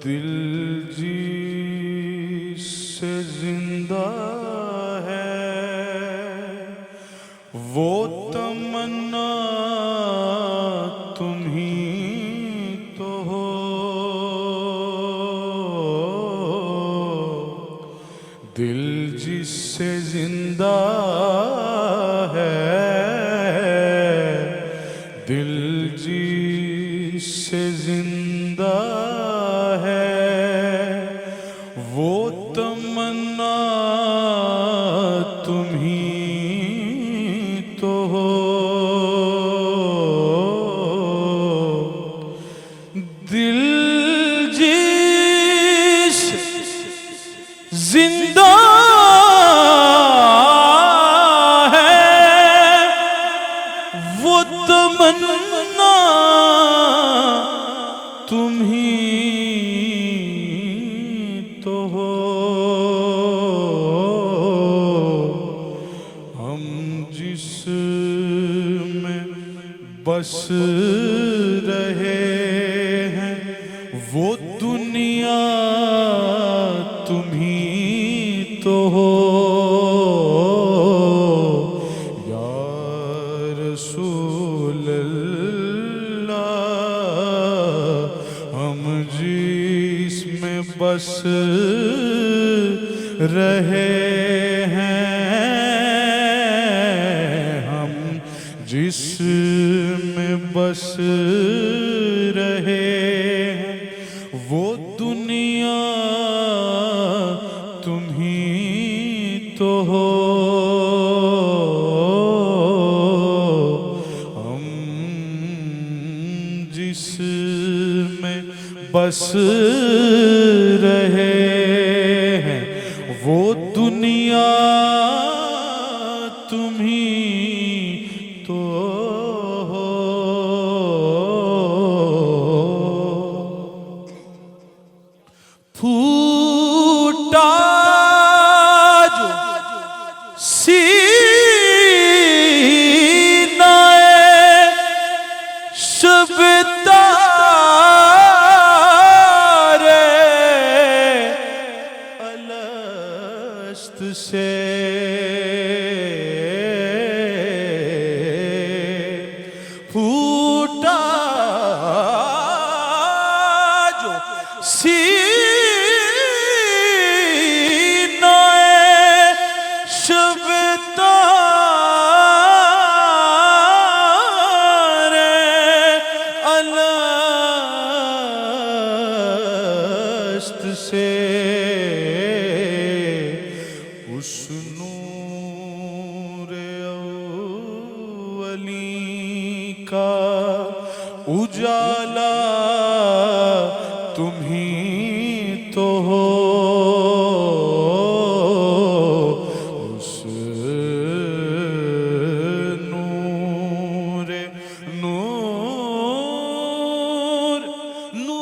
دل جس سے زندہ ہے وہ تمنا تم ہی تو ہو، دل جس سے زندہ ہے، دل جس سے زندہ وہ تمنا تم ہی تو ہو، دل جس زندہ ہے وہ تمنا تم ہی تو ہو، ہم جس میں بس رہے ہیں وہ دنیا تم ہی تو ہو، یا رسول اللہ ہم جس میں بس رہے ہیں، ہم جس میں بس رہے ہیں وہ دنیا تم ہی تو ہو، ہم جس میں بس رہے ہیں وہ دنیا تم ہی تو ہو، پھوٹا جو سینہ شب سے پھوٹا جو سینہ شب تارے الست سے، اس نور اولی کا اجالا تم ہی تو ہو، اس نور نور نور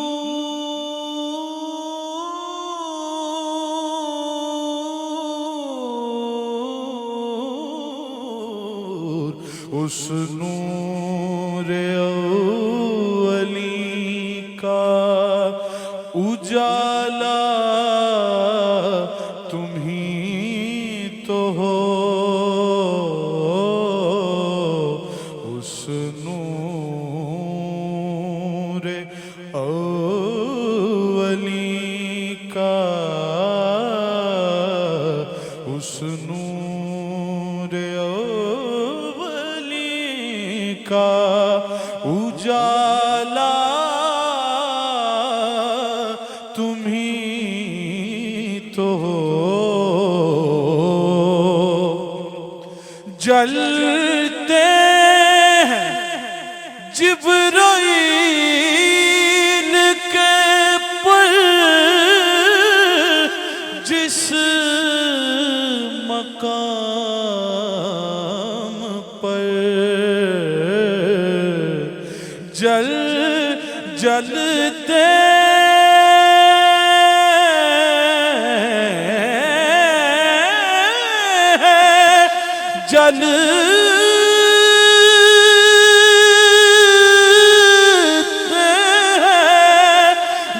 اس نور اولی کا اجالا تم ہی تو ہو، اس نور اولی کا، اس نور اولی کا اجالا تم ہی تو ہو، جلتے ہیں جبرائیل جل جلتے جل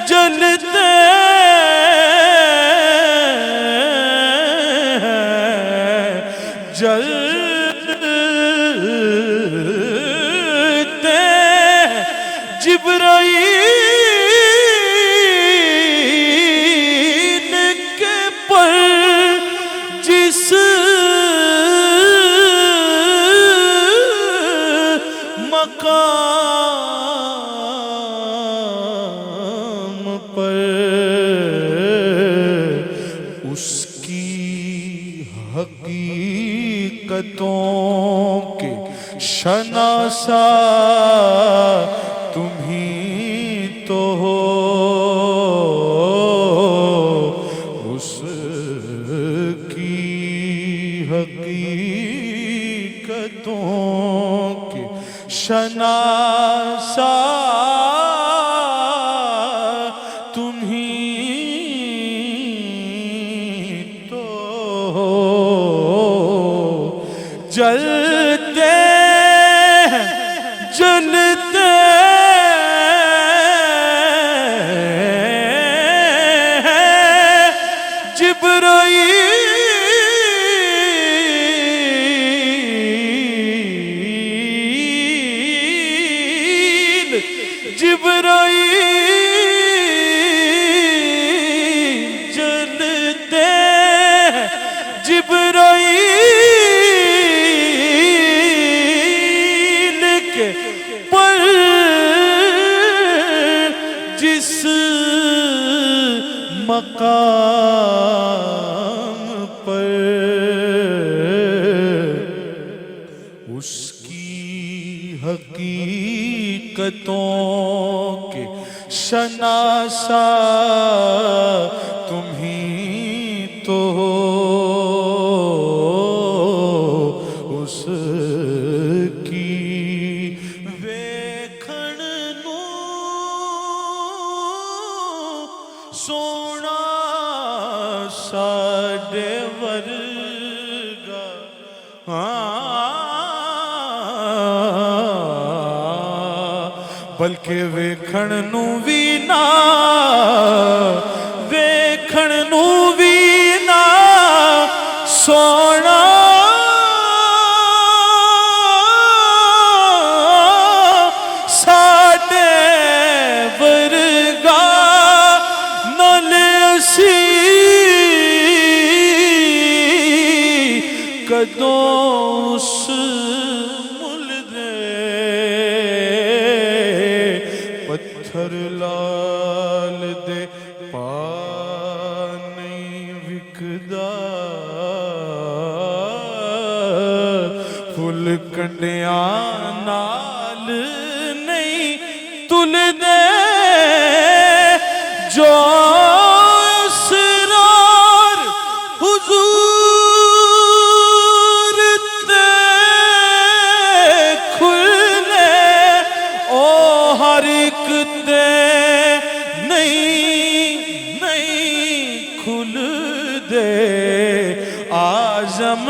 جلتے جلتے جبرائیل کے پر جس مقام پر اس کی حقیقتوں کے شناسا تم ہی تو ہو، اس کی حقیقتوں کے شناسا تم ہی تو ہو، جلتے جلتے جبرائیل جلتے جبرائیل کے پر جس مقام پر اس کی حقیقتوں کے شناسا تم ہی تو ہو، اس کی ویکھن نو سونا ساڈے ورگا بلکہ ویکھن نو وی نہ ویکھن نو وی نہ سونا ساڈے ورگا نالے اسی کدوں اس مل دے پتھر لال دے پا نہیں وکدا پھل کنڈیاں نال نہیں تل دے جو اسرار حضور تے کھلے او ہر ایک تے نہیں کھل دے آزم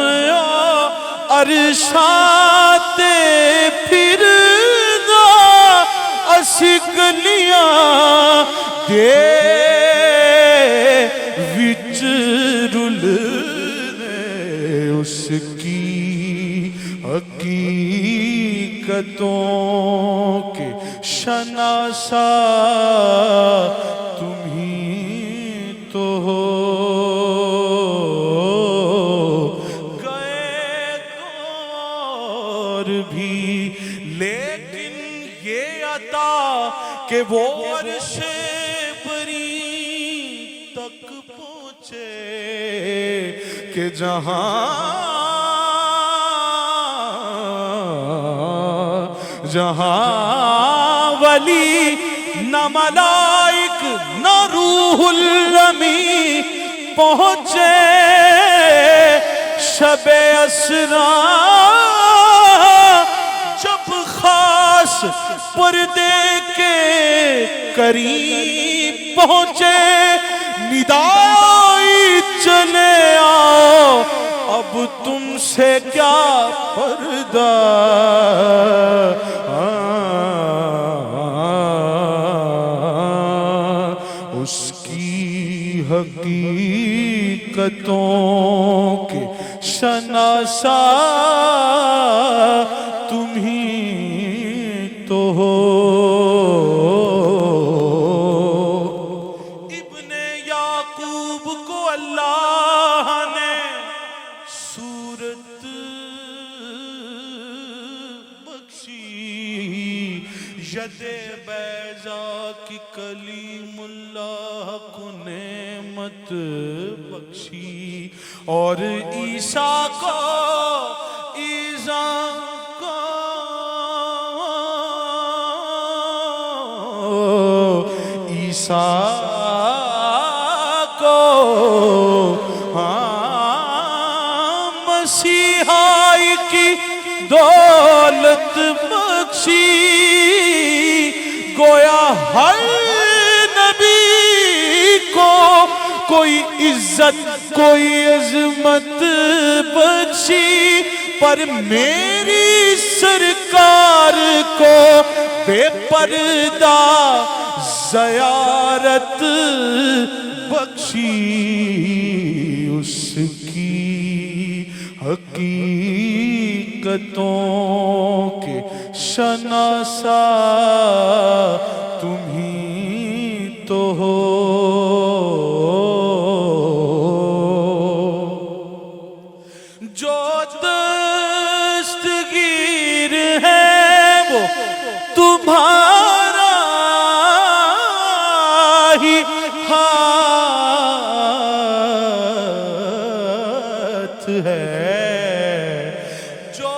عرشات پھر دا اسی گلیاں دے وچ رل دے اس کی حقیقتوں کے شناسا تم ہی تو ہو، گئے دور بھی لیکن یہ عطا کہ وہ عرش بری تک پہنچے کہ جہاں ولی نہ ملائک نہ روح الامین پہنچے شب اسرا جب خاص پردے کے قریب پہنچے، ندائی چلے آؤ اب تم سے کیا پردہ، اس کی حقیقتوں کے شناسا تم ہی تو ہو۔ ابن یعقوب کو اللہ نے صورت بخشی، ید بیضا کی کلیم اللہ کو نعمت بخشی، اور عیسیٰ کو عیسیٰ کو مسیحائی کی دولت بخشی، گویا ہر نبی کو کوئی عزت کوئی عظمت بخشی، پر میری سرکار کو بے پردہ زیارت بخشی، اس کی حقیقتوں کے شناسا تم ہی تو ہو۔ جو دستگیر ہے وہ تمہارا ہی ہاتھ ہے، جو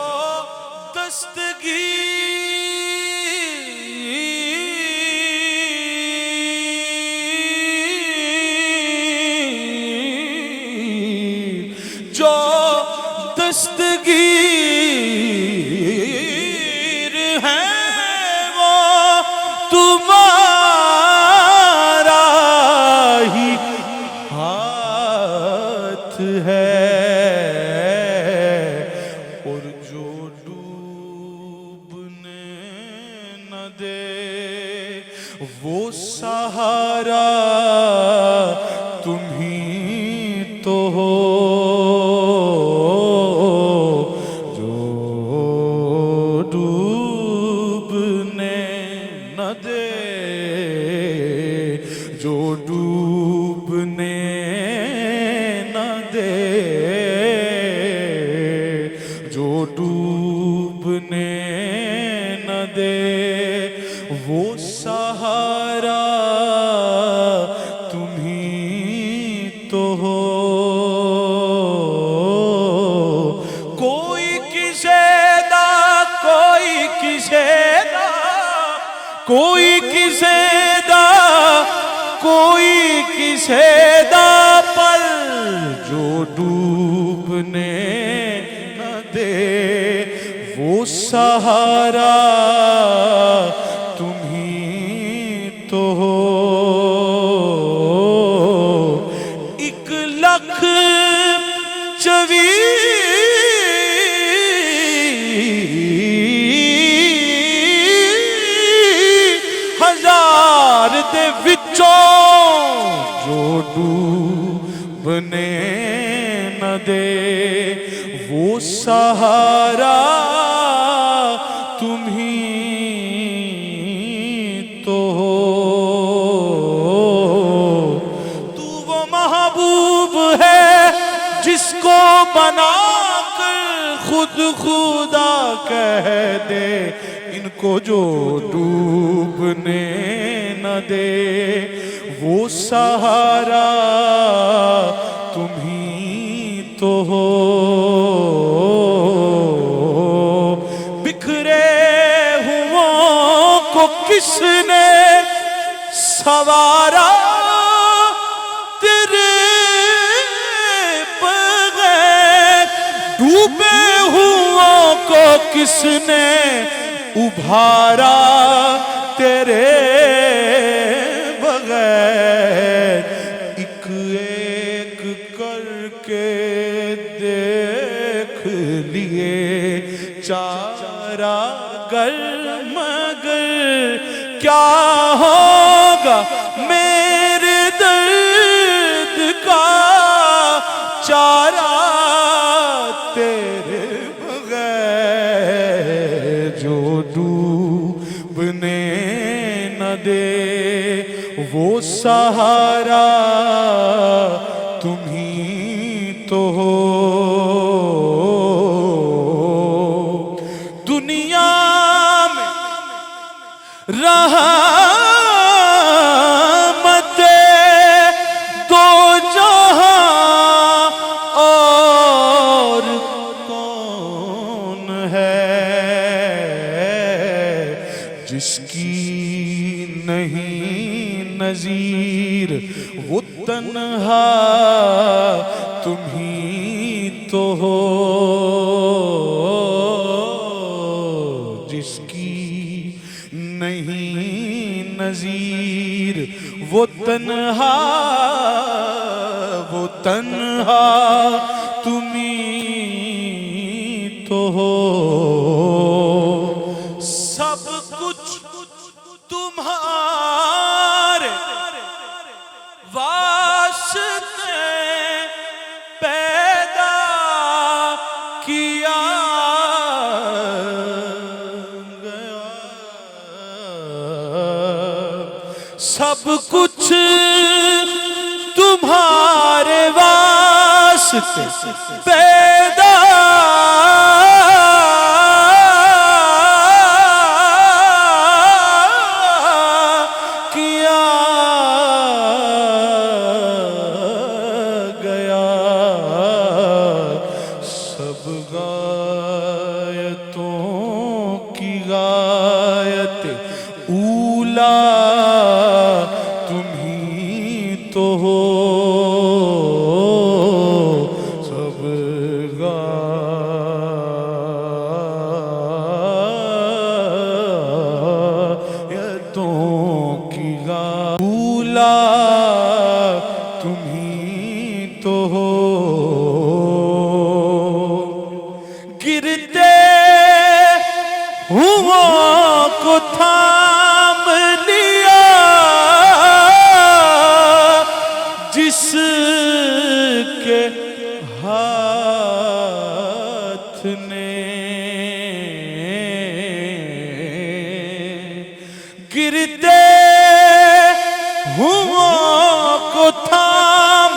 دستگیر ہے وہ تمہارا ہی ہاتھ ہے، اور جو ڈوبنے نہ دے وہ سہارا تم ہی تو ہو، جو ڈوبنے نہ دے، جو ڈوبنے نہ دے، جو ڈوبنے نہ دے وہ سہارا تم ہی تو ہو۔ کوئی کسے دا کوئی کسے دا کوئی کسے دا کوئی کسے دا، پر جو ڈوبنے نہ دے وہ سہارا تم ہی تو ہو۔ 1,24,000 دے وچوں جو ڈوبنے نہ دے وہ سہارا تم ہی تو ہو۔ تو وہ محبوب ہے جس کو بنا کر خود خدا کہہ دے، ان کو جو ڈوبنے نہ دے وہ سہارا تم ہی تو ہو۔ بکھرے ہوں کو کس نے سوارا، تیرے بغیر ڈوبے ہوں کو کس نے ابھارا تیرے بغیر، ایک ایک کر کے دیکھ لیے چارہ گر، مگر کیا ہوگا میرے درد کا چارہ تیرے بغیر، جو ڈوبنے نہ دے وہ سہارا تم ہی تو ہو۔ دنیا میں رحمتیں دو جہاں اور کون ہے جس کی نہیں نظیر، وہ تنہا تم ہی تو ہو۔ جس کی نہیں نظیر وہ تنہا تم ہی تو ہو۔ سب کچھ تمہارے واسطے پیدا کیا گیا، سب کچھ تمہارے واسطے پیدا کیا گیا، سب غایتوں کی غایت اولا تم ہی تو ہو۔ سب غایتوں کی غایت اولا تم ہی تو ہو۔ گرتے ہوں کو تھام لیا جس کے ہاتھ نے، گرتے ہوں کو تھام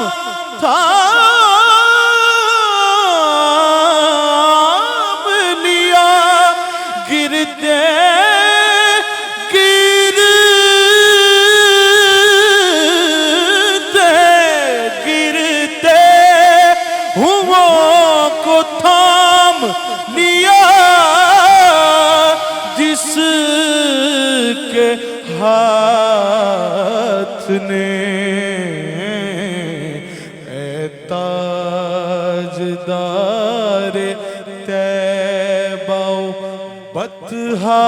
لیا، گرتے کو تھام لیا جس کے ہاتھ نے، اے تاجدار طیبہ و بطحا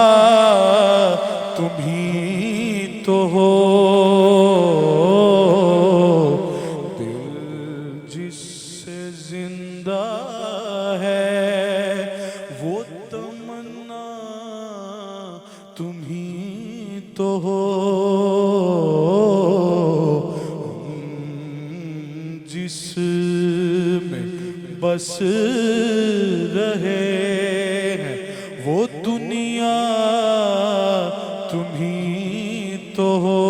تم ہی تو ہو۔ تم ہی تو ہو، جس میں بس رہے ہیں وہ دنیا تم ہی تو ہو۔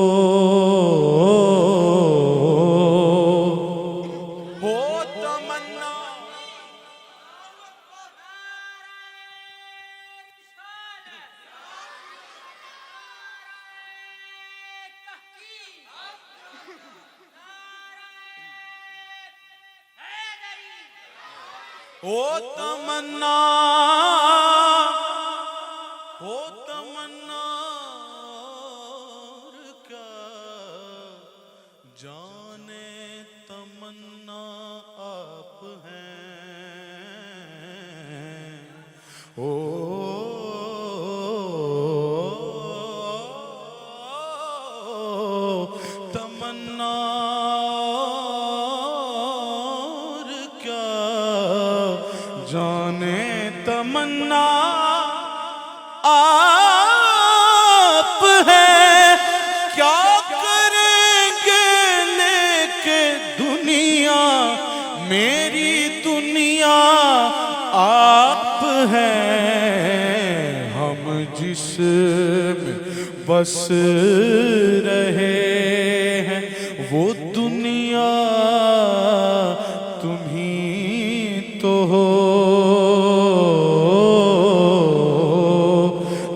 وہ تمنا اور کیا جانے تمنا آپ ہیں، تمنا اور کیا جانے تمنا آپ ہے، کیا کریں گے لے کے دنیا، میری دنیا آپ ہیں، ہم جس میں بس رہے ہیں وہ دنیا تمہیں تو ہو،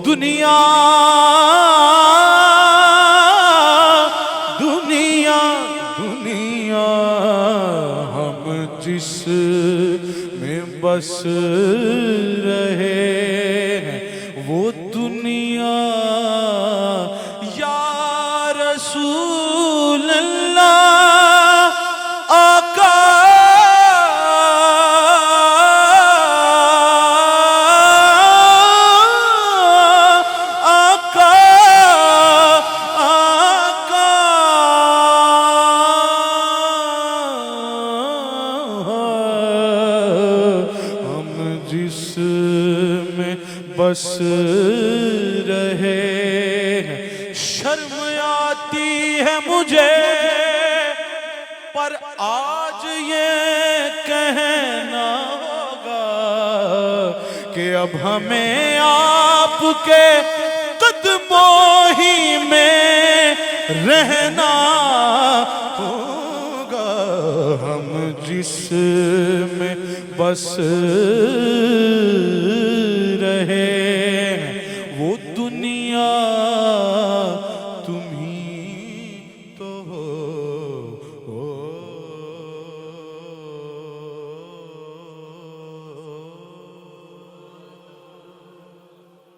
دنیا دنیا دنیا ہم جس میں بس رہے ہیں وہ دنیا، یا رسول اللہ آقا جس میں بس رہے ہیں، شرم آتی ہے مجھے پر آج یہ کہنا ہوگا کہ اب ہمیں آپ کے قدموں ہی میں رہنا ہوگا، ہم جس میں بس رہے ہیں وہ دنیا